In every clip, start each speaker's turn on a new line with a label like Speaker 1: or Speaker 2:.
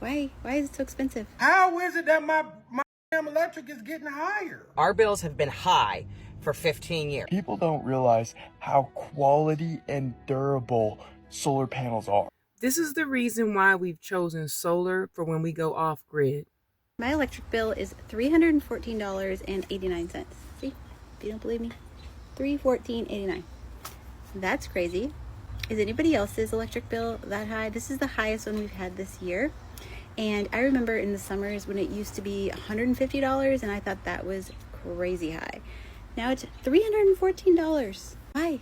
Speaker 1: Why is it so expensive?
Speaker 2: How is it that my damn electric is getting higher?
Speaker 3: Our bills have been high for 15 years.
Speaker 4: People don't realize how quality and durable solar panels are.
Speaker 5: This is the reason why we've chosen solar for when we go off grid.
Speaker 1: My electric bill is $314.89. See, if you don't believe me, $314.89. That's crazy. Is anybody else's electric bill that high? This is the highest one we've had this year. And I remember in the summers when it used to be $150, and I thought that was crazy high. Now it's $314. Why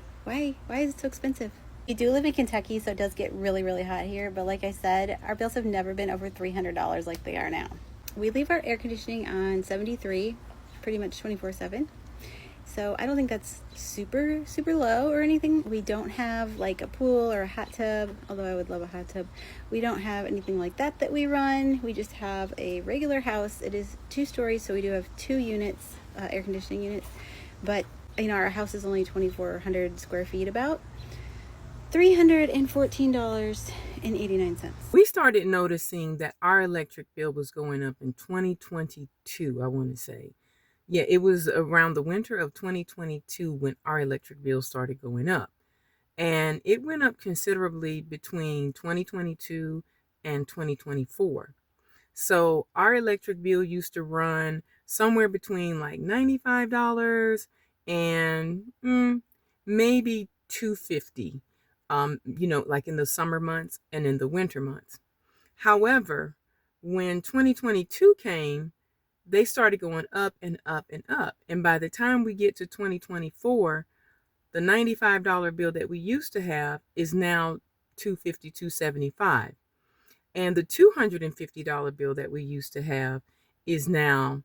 Speaker 1: is it so expensive? We do live in Kentucky, so it does get really, really hot here. But like I said, our bills have never been over $300 like they are now. We leave our air conditioning on 73, pretty much 24/7. So I don't think that's super, super low or anything. We don't have like a pool or a hot tub, although I would love a hot tub. We don't have anything like that we run. We just have a regular house. It is 2 stories, so we do have 2 units, air conditioning units. But, you know, our house is only 2,400 square feet about. $314.89.
Speaker 5: We started noticing that our electric bill was going up in 2022, I want to say. Yeah, it was around the winter of 2022 when our electric bill started going up. And it went up considerably between 2022 and 2024. So our electric bill used to run somewhere between like $95 and maybe $250, like in the summer months and in the winter months. However, when 2022 came, they started going up and up and up. And by the time we get to 2024, the $95 bill that we used to have is now $250, $275. And the $250 bill that we used to have is now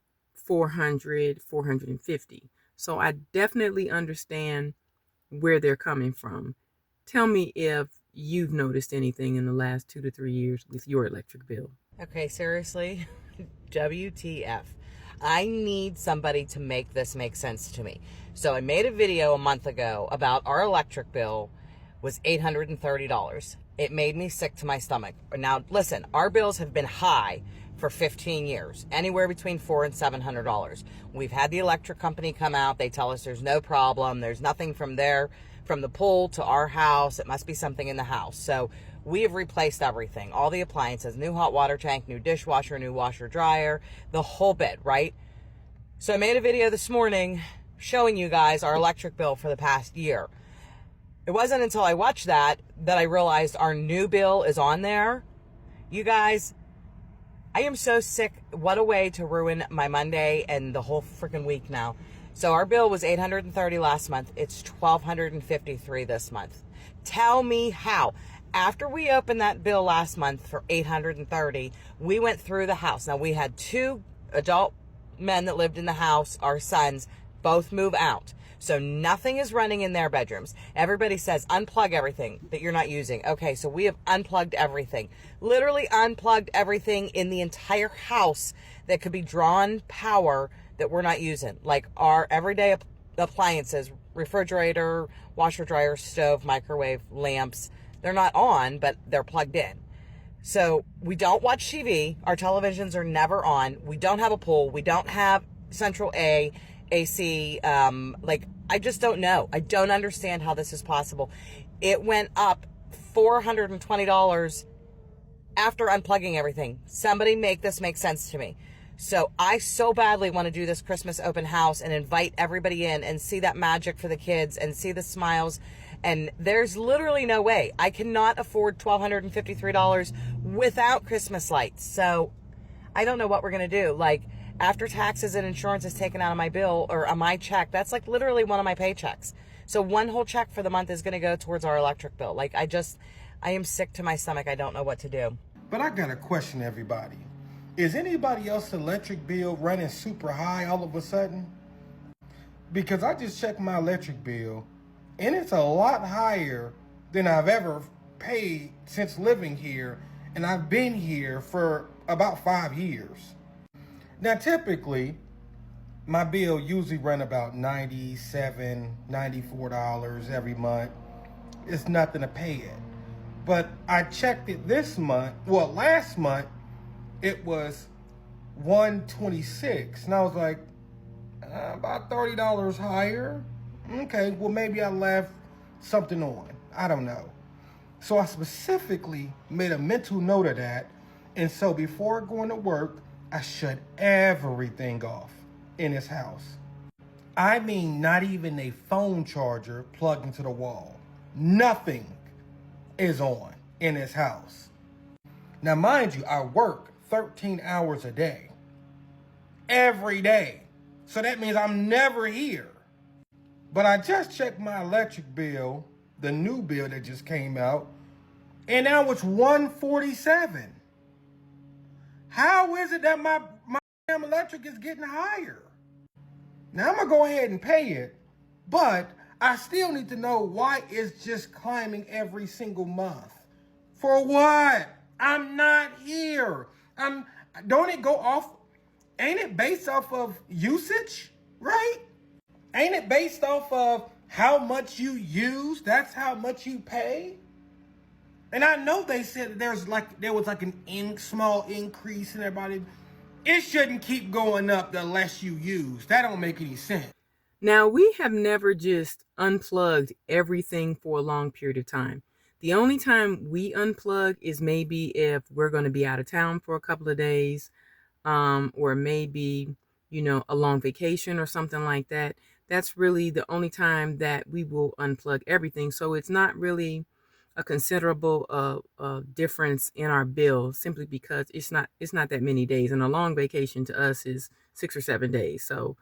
Speaker 5: $400, $450. So I definitely understand where they're coming from. Tell me if you've noticed anything in the last 2 to 3 years with your electric bill.
Speaker 3: Okay, seriously? WTF. I need somebody to make this make sense to me. So I made a video a month ago about our electric bill was $830. It made me sick to my stomach. Now, listen, our bills have been high for 15 years, anywhere between $400 and $700. We've had the electric company come out. They tell us there's no problem. There's nothing from the pole to our house. It must be something in the house. So we have replaced everything, all the appliances, new hot water tank, new dishwasher, new washer dryer, the whole bit, right? So I made a video this morning showing you guys our electric bill for the past year. It wasn't until I watched that I realized our new bill is on there. You guys, I am so sick. What a way to ruin my Monday and the whole freaking week now. So our bill was $830 last month. It's $1,253 this month. Tell me how. After we opened that bill last month for $830, we went through the house. Now, we had 2 adult men that lived in the house, our sons, both move out. So nothing is running in their bedrooms. Everybody says, unplug everything that you're not using. Okay, so we have unplugged everything. Literally unplugged everything in the entire house that could be drawn power that we're not using. Like our everyday appliances, refrigerator, washer, dryer, stove, microwave, lamps. They're not on, but they're plugged in. So we don't watch TV. Our televisions are never on. We don't have a pool. We don't have central AC. I just don't know. I don't understand how this is possible. It went up $420 after unplugging everything. Somebody make this make sense to me. So I so badly want to do this Christmas open house and invite everybody in and see that magic for the kids and see the smiles. And there's literally no way. I cannot afford $1,253 without Christmas lights. So I don't know what we're going to do. Like, after taxes and insurance is taken out of my bill or on my check, that's like literally one of my paychecks. So one whole check for the month is going to go towards our electric bill. Like, I am sick to my stomach. I don't know what to do.
Speaker 2: But I got to question everybody. Is anybody else's electric bill running super high all of a sudden? Because I just checked my electric bill, and it's a lot higher than I've ever paid since living here, and I've been here for about 5 years. Now, typically, my bill usually run about $97, $94 every month. It's nothing to pay it. But I checked it last month, it was $126. And I was like, about $30 higher. Okay, well, maybe I left something on. I don't know. So I specifically made a mental note of that. And so before going to work, I shut everything off in this house. I mean, not even a phone charger plugged into the wall. Nothing is on in this house. Now, mind you, I work 13 hours a day. Every day. So that means I'm never here. But I just checked my electric bill, the new bill that just came out, and now it's $147. How is it that my damn electric is getting higher? Now I'm gonna go ahead and pay it, but I still need to know why it's just climbing every single month. For what? I'm not here. Don't it go off? Ain't it based off of usage, right? Ain't it based off of how much you use? That's how much you pay. And I know they said there was like an small increase in everybody. It shouldn't keep going up the less you use. That don't make any sense.
Speaker 5: Now, we have never just unplugged everything for a long period of time. The only time we unplug is maybe if we're going to be out of town for a couple of days, or maybe, a long vacation or something like that. That's really the only time that we will unplug everything. So it's not really a considerable difference in our bill, simply because it's not that many days, and a long vacation to us is 6 or 7 days. So,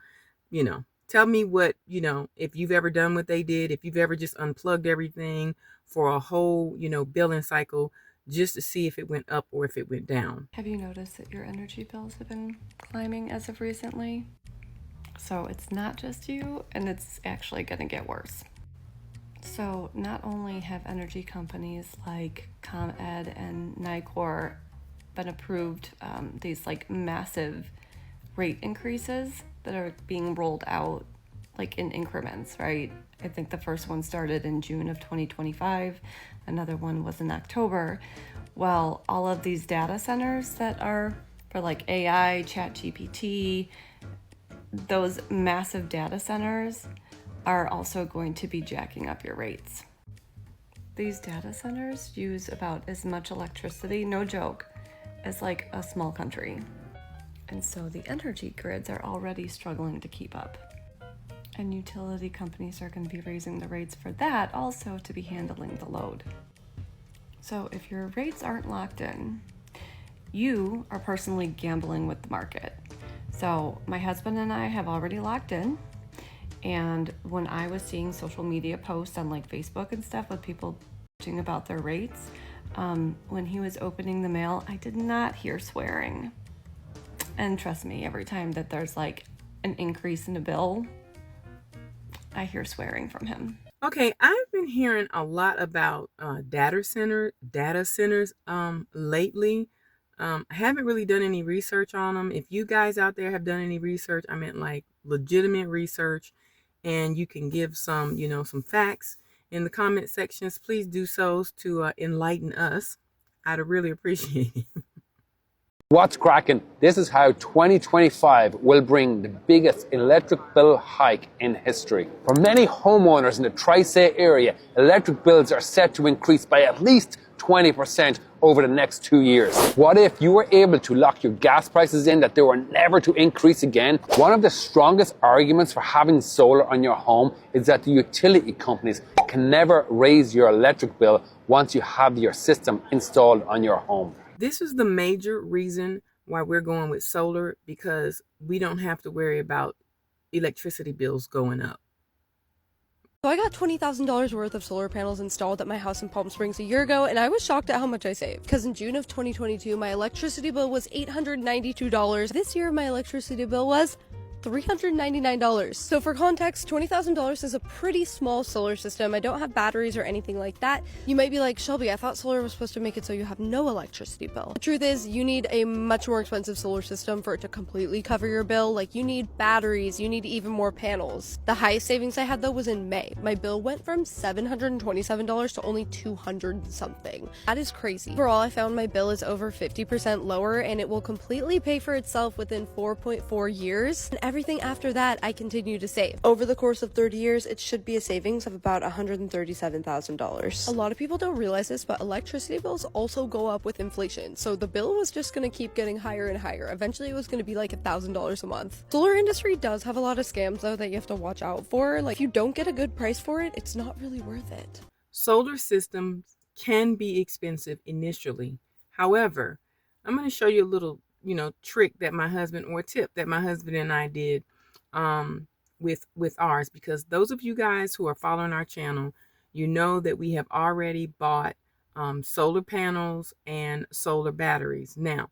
Speaker 5: tell me what, if you've ever done what they did, if you've ever just unplugged everything for a whole, billing cycle, just to see if it went up or if it went down.
Speaker 6: Have you noticed that your energy bills have been climbing as of recently? So it's not just you, and it's actually going to get worse. So not only have energy companies like ComEd and Nicor been approved these massive rate increases that are being rolled out in increments, right? I think the first one started in June of 2025. Another one was in October. Well, all of these data centers that are for AI, ChatGPT, those massive data centers are also going to be jacking up your rates. These data centers use about as much electricity, no joke, as a small country. And so the energy grids are already struggling to keep up. And utility companies are going to be raising the rates for that also to be handling the load. So if your rates aren't locked in, you are personally gambling with the market. So my husband and I have already locked in. And when I was seeing social media posts on Facebook and stuff with people bitching about their rates, when he was opening the mail, I did not hear swearing. And trust me, every time that there's an increase in a bill, I hear swearing from him.
Speaker 5: Okay, I've been hearing a lot about data centers lately. I haven't really done any research on them. If you guys out there have done any research, I meant legitimate research, and you can give some, some facts in the comment sections, please do so to enlighten us. I'd really appreciate it.
Speaker 7: What's cracking? This is how 2025 will bring the biggest electric bill hike in history. For many homeowners in the Tri-State area, electric bills are set to increase by at least 20% over the next 2 years. What if you were able to lock your gas prices in that they were never to increase again? One of the strongest arguments for having solar on your home is that the utility companies can never raise your electric bill once you have your system installed on your home.
Speaker 5: This is the major reason why we're going with solar, because we don't have to worry about electricity bills going up.
Speaker 8: So I got $20,000 worth of solar panels installed at my house in Palm Springs a year ago, and I was shocked at how much I saved. Because in June of 2022, my electricity bill was $892. This year, my electricity bill was $399. So for context, $20,000 is a pretty small solar system. I don't have batteries or anything like that. You might be like, Shelby, I thought solar was supposed to make it so you have no electricity bill. The truth is, you need a much more expensive solar system for it to completely cover your bill. Like, you need batteries, you need even more panels. The highest savings I had though was in May. My bill went from $727 to only $200 something. That is crazy. Overall, I found my bill is over 50% lower, and it will completely pay for itself within 4.4 years. And everything after that, I continue to save. Over the course of 30 years, it should be a savings of about $137,000. A lot of people don't realize this, but electricity bills also go up with inflation. So the bill was just going to keep getting higher and higher. Eventually, it was going to be like $1,000 a month. Solar industry does have a lot of scams though that you have to watch out for. Like, if you don't get a good price for it, it's not really worth it.
Speaker 5: Solar systems can be expensive initially. However, I'm going to show you a little, trick that my husband, or tip that my husband and I did with ours, because those of you guys who are following our channel, you know that we have already bought solar panels and solar batteries. Now,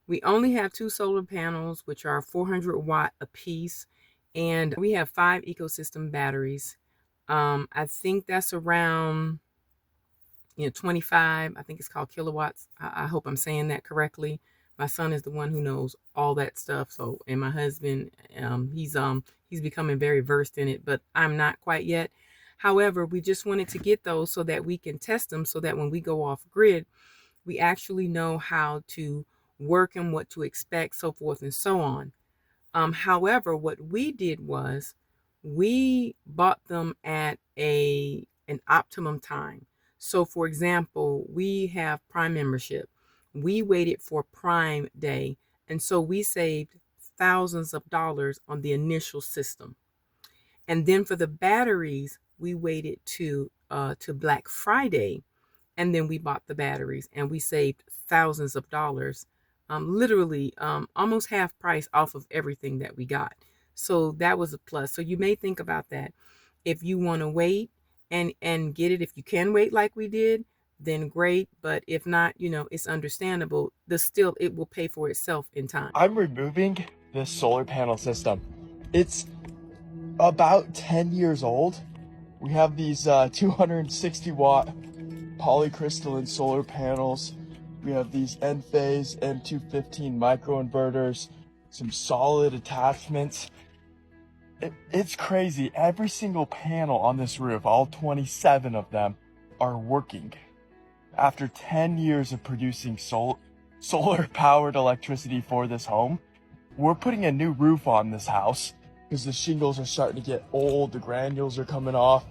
Speaker 5: we only have 2 solar panels, which are 400 watt a piece, and we have 5 ecosystem batteries. I think that's around 25, I think it's called kilowatts. I hope I'm saying that correctly. My son is the one who knows all that stuff. So, and my husband, he's becoming very versed in it, but I'm not quite yet. However, we just wanted to get those so that we can test them, so that when we go off grid, we actually know how to work and what to expect, so forth and so on. However, what we did was we bought them at an optimum time. So for example, we have Prime membership. We waited for Prime Day, and so we saved thousands of dollars on the initial system. And then for the batteries, we waited to Black Friday, and then we bought the batteries, and we saved thousands of dollars, literally almost half price off of everything that we got. So that was a plus. So you may think about that. If you want to wait and get it, if you can wait like we did, then great. But if not, it's understandable. It will pay for itself in time.
Speaker 4: I'm removing this solar panel system. It's about 10 years old. We have these 260 watt polycrystalline solar panels. We have these Enphase M215 microinverters, some solid attachments. It's crazy. Every single panel on this roof, all 27 of them, are working. After 10 years of producing solar powered electricity for this home, we're putting a new roof on this house because the shingles are starting to get old, the granules are coming off,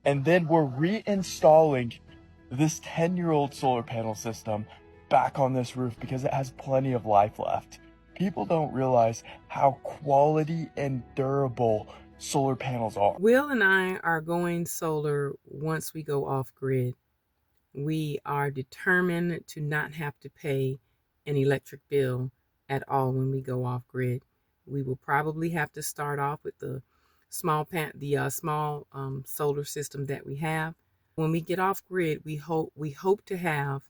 Speaker 4: and then we're reinstalling this 10-year-old solar panel system back on this roof because it has plenty of life left. People don't realize how quality and durable solar panels are.
Speaker 5: Will and I are going solar once we go off grid. We are determined to not have to pay an electric bill at all when we go off grid. We will probably have to start off with the small solar system that we have. When we get off grid, we hope to have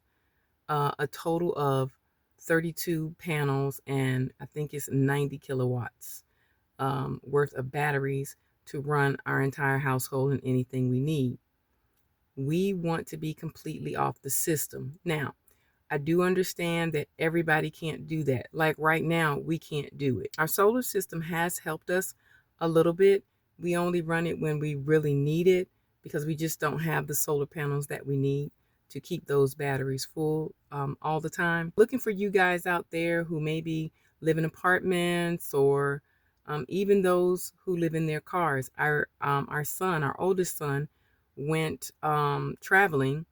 Speaker 5: a total of 32 panels, and I think it's 90 kilowatts worth of batteries to run our entire household and anything we need. We want to be completely off the system. Now, I do understand that everybody can't do that. Like right now, we can't do it. Our solar system has helped us a little bit. We only run it when we really need it because we just don't have the solar panels that we need to keep those batteries full all the time. Looking for you guys out there who maybe live in apartments, or even those who live in their cars. Our son, our oldest son, went traveling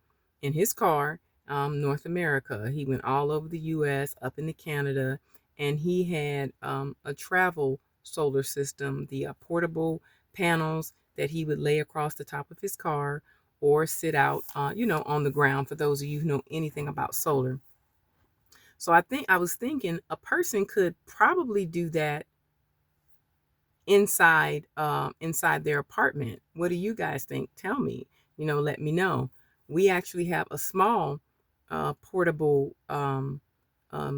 Speaker 5: in his car, North America. He went all over the US, up into Canada, and he had a travel solar system, the portable panels that he would lay across the top of his car or sit out, on the ground, for those of you who know anything about solar. So I was thinking a person could probably do that inside their apartment. What do you guys think? Tell me, let me know. We actually have a small portable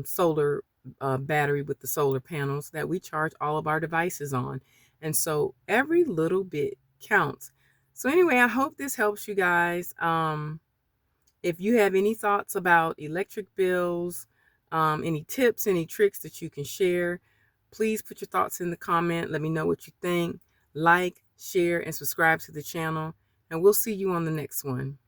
Speaker 5: solar battery with the solar panels that we charge all of our devices on. And so every little bit counts. So anyway, I hope this helps you guys. If you have any thoughts about electric bills, any tips, any tricks that you can share, please put your thoughts in the comment. Let me know what you think. Like, share, and subscribe to the channel. And we'll see you on the next one.